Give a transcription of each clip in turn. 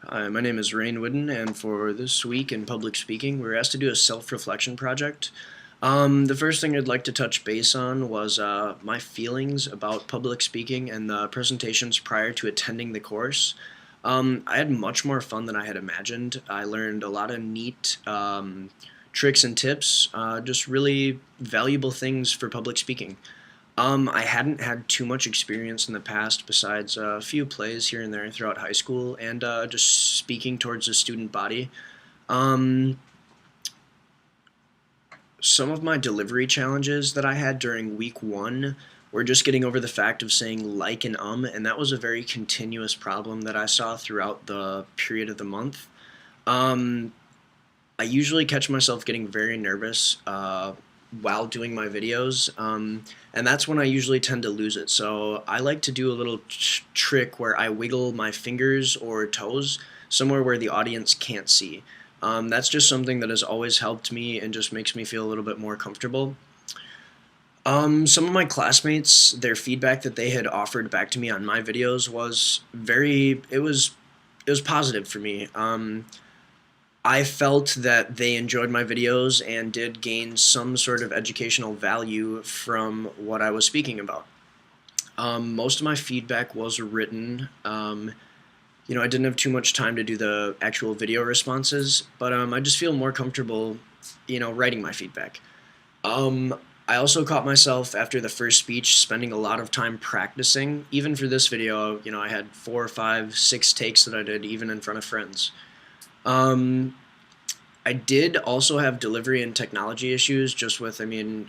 Hi, my name is Rain Wooden, and for this week in public speaking, we were asked to do a self-reflection project. The first thing I'd like to touch base on was my feelings about public speaking and the presentations prior to attending the course. I had much more fun than I had imagined. I learned a lot of neat tricks and tips, just really valuable things for public speaking. I hadn't had too much experience in the past besides a few plays here and there throughout high school and just speaking towards the student body. Um, some of my delivery challenges that I had during week one were just getting over the fact of saying like and and that was a very continuous problem that I saw throughout the period of the month. Um, I usually catch myself getting very nervous while doing my videos, and that's when I usually tend to lose it. So I like to do a little trick where I wiggle my fingers or toes somewhere where the audience can't see. That's just something that has always helped me and just makes me feel a little bit more comfortable. Some of my classmates, their feedback that they had offered back to me on my videos was it was positive for me. I felt that they enjoyed my videos and did gain some sort of educational value from what I was speaking about. Most of my feedback was written. I didn't have too much time to do the actual video responses, but I just feel more comfortable, writing my feedback. Um, I also caught myself after the first speech spending a lot of time practicing. Even for this video, I had 4, 5, 6 takes that I did even in front of friends. Um, I did also have delivery and technology issues just with, kind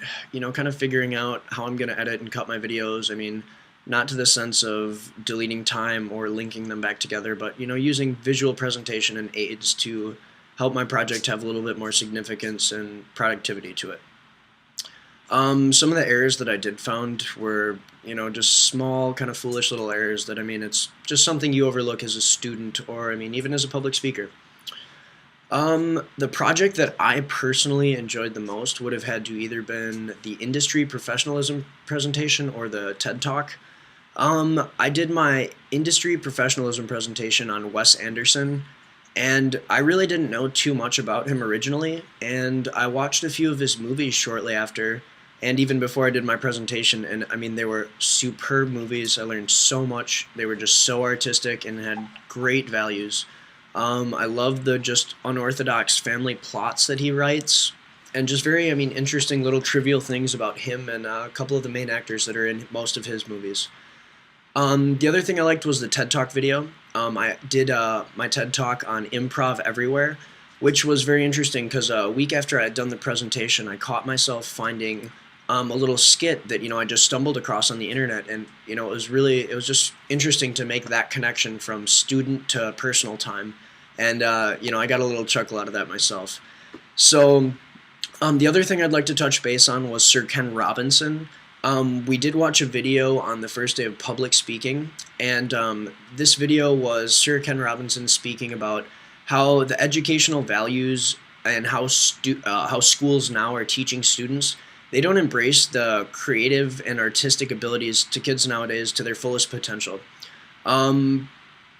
of figuring out how I'm going to edit and cut my videos. Not to the sense of deleting time or linking them back together, but, using visual presentation and aids to help my project have a little bit more significance and productivity to it. Some of the errors that I did found were, just small, kind of foolish little errors that, it's just something you overlook as a student or, even as a public speaker. The project that I personally enjoyed the most would have had to either been the industry professionalism presentation or the TED Talk. I did my industry professionalism presentation on Wes Anderson, and I really didn't know too much about him originally, and I watched a few of his movies shortly after, and even before I did my presentation, and they were superb movies. I learned so much. They were just so artistic and had great values. I love the just unorthodox family plots that he writes, and just very, interesting little trivial things about him and a couple of the main actors that are in most of his movies. The other thing I liked was the TED Talk video. I did my TED Talk on improv everywhere, which was very interesting because a week after I had done the presentation, I caught myself finding a little skit that I just stumbled across on the internet, and it was just interesting to make that connection from student to personal time, and I got a little chuckle out of that myself. So the other thing I'd like to touch base on was Sir Ken Robinson. We did watch a video on the first day of public speaking, and this video was Sir Ken Robinson speaking about how the educational values and how schools now are teaching students. They don't embrace the creative and artistic abilities to kids nowadays to their fullest potential. Um,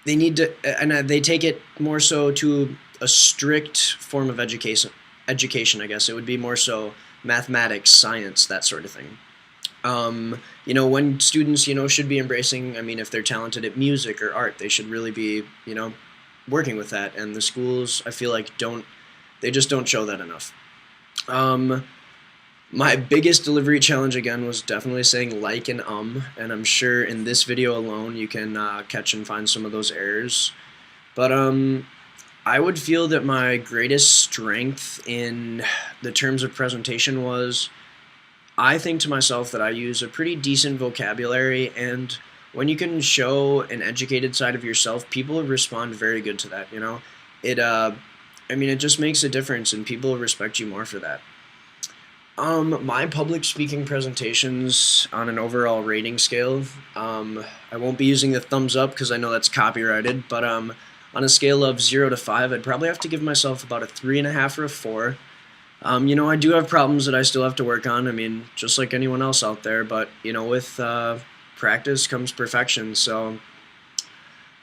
they need to, and they take it more so to a strict form of education. Education, I guess it would be more so mathematics, science, that sort of thing. When students, should be embracing, if they're talented at music or art, they should really be, working with that. And the schools, I feel like, they just don't show that enough. Um, my biggest delivery challenge again was definitely saying like and I'm sure in this video alone you can catch and find some of those errors. But I would feel that my greatest strength in the terms of presentation was I think to myself that I use a pretty decent vocabulary, and when you can show an educated side of yourself, people respond very good to that. It just makes a difference, and people respect you more for that. My public speaking presentations on an overall rating scale, I won't be using the thumbs up because I know that's copyrighted, but on a scale of 0 to 5, I'd probably have to give myself about a 3.5 or a 4. I do have problems that I still have to work on. Just like anyone else out there, but with practice comes perfection. So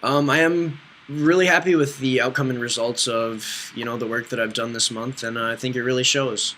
I am Really happy with the outcome and results of the work that I've done this month, and I think it really shows.